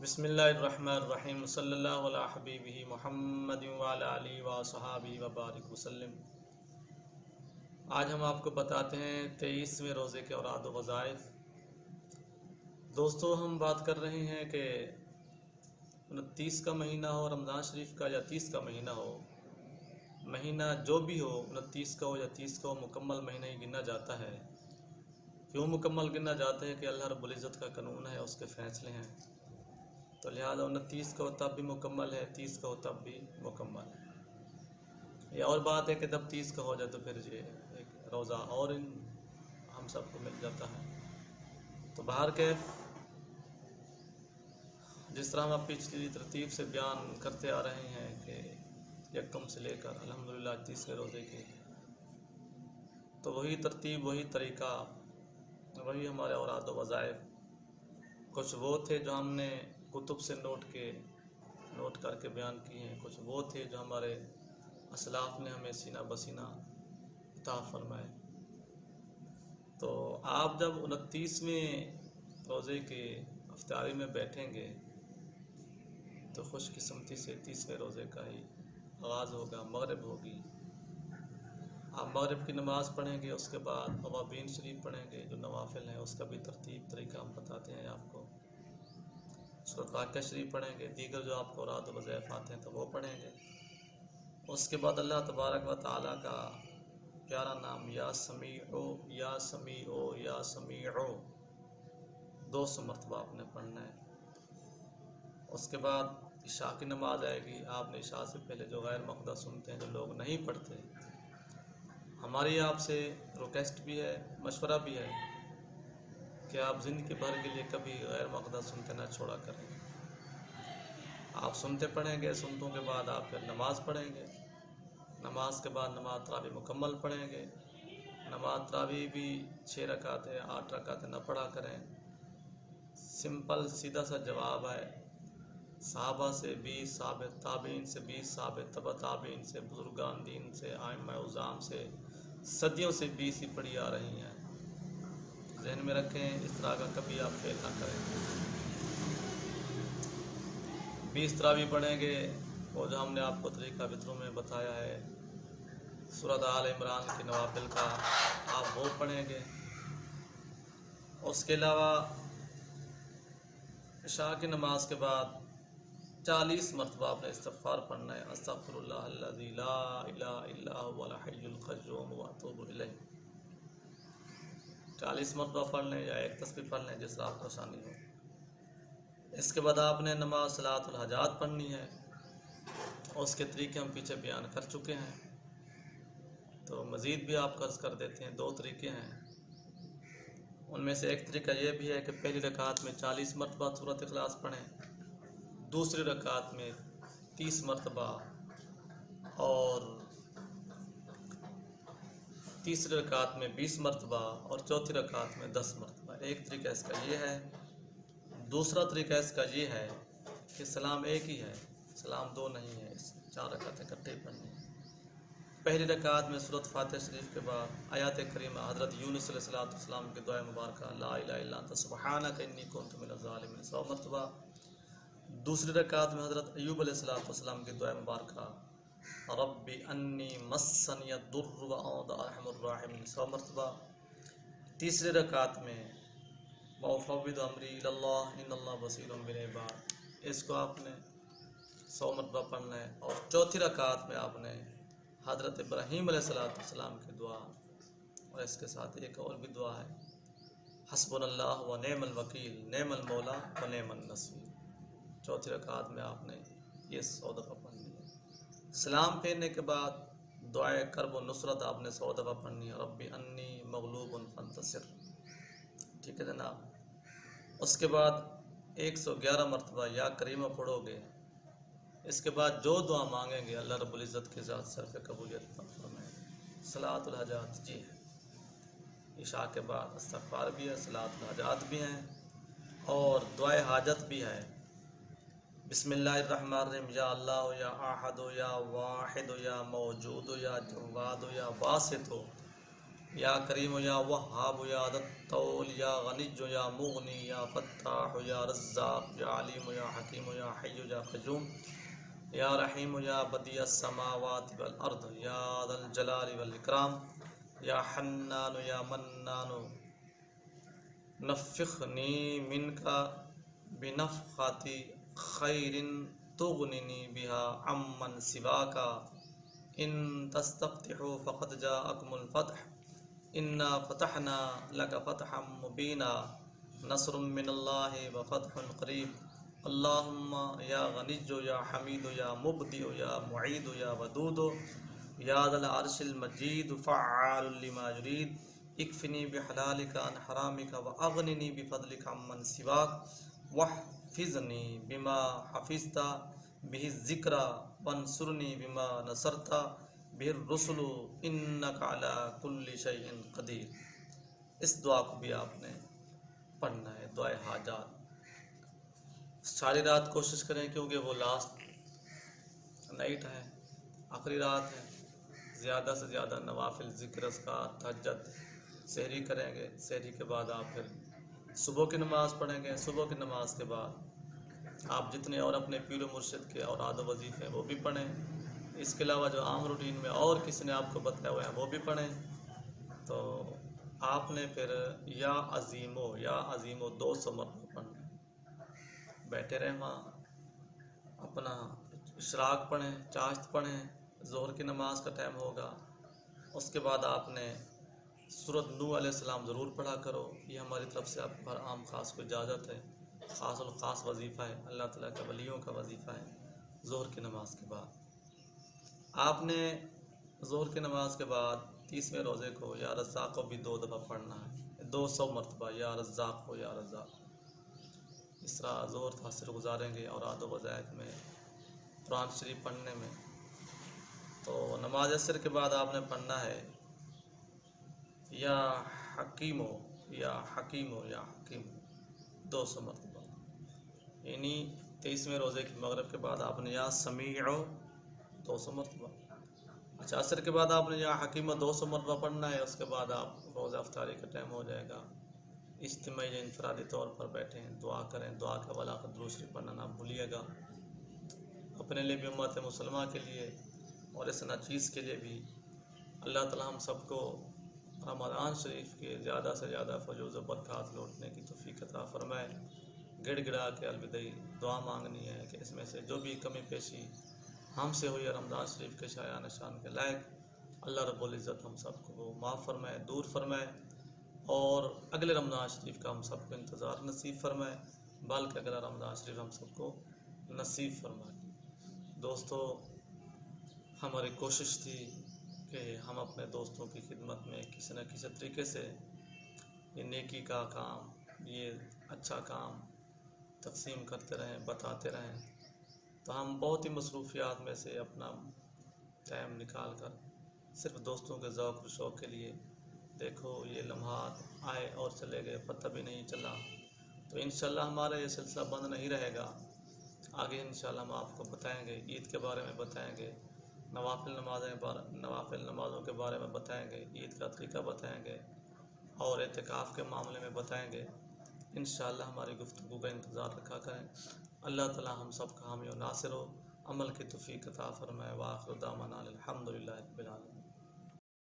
بسم اللہ الرحمن الرحیم صلی اللہ علیہ حبیبہ محمد وعلی آلہ وصحابہ وبارک وسلم۔ آج ہم آپ کو بتاتے ہیں 23ویں روزے کے اوراد و وظائف۔ دوستو، ہم بات کر رہے ہیں کہ 29 کا مہینہ ہو رمضان شریف کا یا 30 کا مہینہ ہو، مہینہ جو بھی ہو 29 کا ہو یا 30 کا ہو، مکمل مہینہ ہی گنا جاتا ہے۔ کیوں مکمل گنا جاتا ہے کہ اللہ رب العزت کا قانون ہے، اس کے فیصلے ہیں، تو لہٰذا 29 کا ہو تب بھی مکمل ہے، 30 کا ہو تب بھی مکمل ہے۔ یہ اور بات ہے کہ جب 30 کا ہو جائے تو پھر یہ ایک روزہ اور ہم سب کو مل جاتا ہے۔ تو بہر کیف جس طرح ہم پچھلی ترتیب سے بیان کرتے آ رہے ہیں کہ یکم سے لے کر الحمدللہ 30ویں روزے کی، تو وہی ترتیب، وہی طریقہ، وہی ہمارے اوراد و وظائف کچھ وہ تھے جو ہم نے کتب سے نوٹ کر کے بیان کیے ہیں، کچھ وہ تھے جو ہمارے اسلاف نے ہمیں سینہ بسینہ عطا فرمائے۔ تو آپ جب 29ویں روزے کے افطاری میں بیٹھیں گے تو خوش قسمتی سے 30ویں روزے کا ہی آغاز ہوگا، مغرب ہوگی۔ آپ مغرب کی نماز پڑھیں گے، اس کے بعد اوابین شریف پڑھیں گے جو نوافل ہیں، اس کا بھی ترتیب طریقہ ہم بتاتے ہیں آپ کو۔ سورۃ واقعہ شریف پڑھیں گے، دیگر جو آپ کو اوراد و وظائف آتے ہیں تو وہ پڑھیں گے۔ اس کے بعد اللہ تبارک و تعالیٰ کا پیارا نام یا سمیعو یا سمیعو یا سمیعو 200 مرتبہ آپ نے پڑھنا ہے۔ اس کے بعد عشاء کی نماز آئے گی، آپ نے عشاء سے پہلے جو غیر مقدس سنتے ہیں، جو لوگ نہیں پڑھتے، ہماری آپ سے ریکویسٹ بھی ہے، مشورہ بھی ہے کہ آپ زندگی بھر کے لیے کبھی غیر مقدس سنتے نہ چھوڑا کریں۔ آپ سنتے پڑھیں گے، سنتوں کے بعد آپ پھر نماز پڑھیں گے، نماز کے بعد نماز تراویح مکمل پڑھیں گے۔ نماز تراویح بھی 6 رکعتیں 8 رکعتیں نہ پڑھا کریں۔ سمپل سیدھا سا جواب ہے، صحابہ سے 20 ثابت، تابعین سے 20 ثابت، تبع تابعین سے، بزرگان دین سے، ائمہ اعظام سے صدیوں سے 20 ہی پڑھی آ رہی ہیں۔ ذہن میں رکھیں، اس طرح کا کبھی آپ فیل نہ کریں۔ 20 تراویح پڑھیں گے، وہ جو ہم نے آپ کو طریقہ وطروں میں بتایا ہے، سورۃ آل عمران کے نوافل کا، آپ وہ پڑھیں گے۔ اس کے علاوہ عشاء کی نماز کے بعد 40 مرتبہ آپ نے استغفار پڑھنا ہے، استغفر اللہ الذی لا الہ الا هو الحی القیوم واتوب الیہ۔ 40 مرتبہ پڑھ لیں یا ایک تسبیح پڑھ لیں، جس طرح آپ کو آسانی ہو۔ اس کے بعد آپ نے نماز صلاۃ الحاجات پڑھنی ہے، اس کے طریقے ہم پیچھے بیان کر چکے ہیں، تو مزید بھی آپ عرض کر دیتے ہیں۔ 2 طریقے ہیں، ان میں سے ایک طریقہ یہ بھی ہے کہ پہلی رکعت میں 40 مرتبہ سورۃ اخلاص پڑھیں، دوسری رکعت میں 30 مرتبہ، اور تیسری رکعت میں 20 مرتبہ، اور چوتھی رکعت میں 10 مرتبہ۔ ایک طریقہ اس کا یہ ہے۔ دوسرا طریقہ اس کا یہ ہے کہ سلام ایک ہی ہے، سلام 2 نہیں ہے، 4 رکعتیں اکٹھے پڑھنی ہیں۔ پہلی رکعت میں سورۃ فاتحہ شریف کے بعد آیات کریمہ حضرت یونس علیہ السلام کی دعائے مبارکہ لا الہ الا انت سبحانک انی کنت من الظالمین 100 مرتبہ۔ دوسری رکعت میں حضرت ایوب علیہ السلام کی دعائے مبارکہ رب انی مسنی الضر وانت ارحم الراحمین 100 مرتبہ۔ تیسری رکعت میں وافوض امری الی اللہ ان اللہ بصیر بالعباد، اس کو آپ نے 100 مرتبہ پڑھنا ہے۔ اور چوتھی رکعت میں آپ نے حضرت ابراہیم علیہ السلام کی دعا، اور اس کے ساتھ ایک اور بھی دعا ہے، حسبنا اللہ و نعم الوکیل نعم المولا و نعم النصیر۔ چوتھی رکعت میں آپ نے یہ 100 دفعہ پڑھنی ہے۔ سلام پھیرنے کے بعد دعائے کرب و نصرت آپ نے 100 دفعہ پڑھنی ہے، رب انی مغلوب فانتصر۔ ٹھیک ہے جناب۔ اس کے بعد 111 مرتبہ یا کریمہ پڑھو گے۔ اس کے بعد جو دعا مانگیں گے اللہ رب العزت کی ذات صرف قبولیت فرمائے۔ صلاۃ الحاجات جی ہے، عشاء کے بعد استغفار بھی ہے، صلاۃ الحاجات بھی ہیں، اور دعائے حاجت بھی ہے۔ بسم اللہ الرحمن الرحیم، یا اللہ یا احد یا واحد یا موجود یا جواد یا واسط یا کریم یا وہاب یا دتول یا غنی یا مغنی یا فتاح یا رزاق یا علیم یا حکیم یا حی یا قیوم یا رحیم یا بدیع السماوات والارض یا ذا الجلال والاکرام یا حنان یا منان نفخنی منک بنفخات خیر تغننی بها عمن سواک ان تستفتحوا فقد جاءکم الفتح انا فتحنا لك فتحا مبینا نصر من اللہ وفتح قریب اللہم یا غنی یا حمید یا مبدع یا معید یا ودود یا ذا العرش المجید فعال لما یرید اکفنی بحلالک عن حرامک واغننی بفضلک عمن سواک واحفظنی بما حفظت به الذکر وانصرنی بما نصرت به الرسل انک علی کل شیء قدیر۔ اس دعا کو بھی آپ نے پڑھنا ہے، دعائے حاجات۔ ساری رات کوشش کریں کیونکہ وہ لاسٹ نائٹ ہے، آخری رات ہے، زیادہ سے زیادہ نوافل ذکر اذکار تہجد سحری کریں گے، سحری کے بعد آپ پھر صبح کی نماز پڑھیں گے، صبح کی نماز کے بعد آپ جتنے اور اپنے پیر و مرشد کے اوراد و وظیفے ہیں وہ بھی پڑھیں، اس کے علاوہ جو عام روٹین میں اور کسی نے آپ کو بتایا ہوا ہے وہ بھی پڑھیں۔ تو آپ نے پھر یا عظیم و 200 مرتبہ پڑھنا ہے، بیٹھے رہیں وہاں، اپنا اشراق پڑھیں، چاشت پڑھیں، ظہر کی نماز کا ٹائم ہوگا، اس کے بعد آپ نے سورۃ نوح علیہ السلام ضرور پڑھا کرو، یہ ہماری طرف سے آپ پر عام خاص کو اجازت ہے، خاص الخاص وظیفہ ہے، اللہ تعالیٰ کے ولیوں کا وظیفہ ہے۔ ظہر کی نماز کے بعد آپ نے ظہر کی نماز کے بعد 30ویں روزے کو یا رزاق کو بھی 2 دفعہ پڑھنا ہے، 200 مرتبہ یا رزاق کو یا رزاق۔ اس طرح ظہر تاثر گزاریں گے اور اوراد و وظائف میں، قرآن شریف پڑھنے میں۔ تو نماز عصر کے بعد آپ نے پڑھنا ہے یا حکیم ہو یا حکیم ہو یا حکیم 200 مرتبہ، یعنی 23ویں روزے کی مغرب کے بعد آپ نے یا سمیع 200 مرتبہ۔ اچھا، عصر کے بعد آپ نے یا حکیم 200 مرتبہ پڑھنا ہے، اس کے بعد آپ روزہ افطاری کا ٹائم ہو جائے گا، اجتماعی یا انفرادی طور پر بیٹھیں، دعا کریں، دعا کا حوالہ درود شریف پڑھنا نہ بھولیے گا، اپنے لیے بھی، امت مسلمہ کے لیے اور اس ناچیز کے لیے بھی۔ اللہ تعالی ہم سب کو رمضان شریف کے زیادہ سے زیادہ فیوز و برکات لوٹنے کی توفیق عطا فرمائے۔ گڑ گڑا کے الوداعی دعا مانگنی ہے کہ اس میں سے جو بھی کمی پیشی ہم سے ہوئی ہے رمضان شریف کے شایع نشان کے لائق، اللہ رب العزت ہم سب کو وہ معاف فرمائے، دور فرمائے، اور اگلے رمضان شریف کا ہم سب کو انتظار نصیب فرمائے، بلکہ اگلا رمضان شریف ہم سب کو نصیب فرمائے۔ دوستو، ہماری کوشش تھی کہ ہم اپنے دوستوں کی خدمت میں کسی نہ کسی طریقے سے یہ نیکی کا کام، یہ اچھا کام تقسیم کرتے رہیں، بتاتے رہیں۔ تو ہم بہت ہی مصروفیات میں سے اپنا ٹائم نکال کر صرف دوستوں کے ذوق و شوق کے لیے، دیکھو یہ لمحات آئے اور چلے گئے، پتہ بھی نہیں چلا۔ تو انشاءاللہ ہمارا یہ سلسلہ بند نہیں رہے گا، آگے انشاءاللہ ہم آپ کو بتائیں گے، عید کے بارے میں بتائیں گے، نوافل نمازوں کے بارے میں بتائیں گے، عید کا طریقہ بتائیں گے، اور اعتکاف کے معاملے میں بتائیں گے۔ انشاءاللہ ہماری گفتگو کا انتظار رکھا کریں۔ اللہ تعالی ہم سب کا حامی و ناصر ہو، عمل کی توفیق عطا فرمائے۔ وآخر دعوانا الحمدللہ رب العالمین۔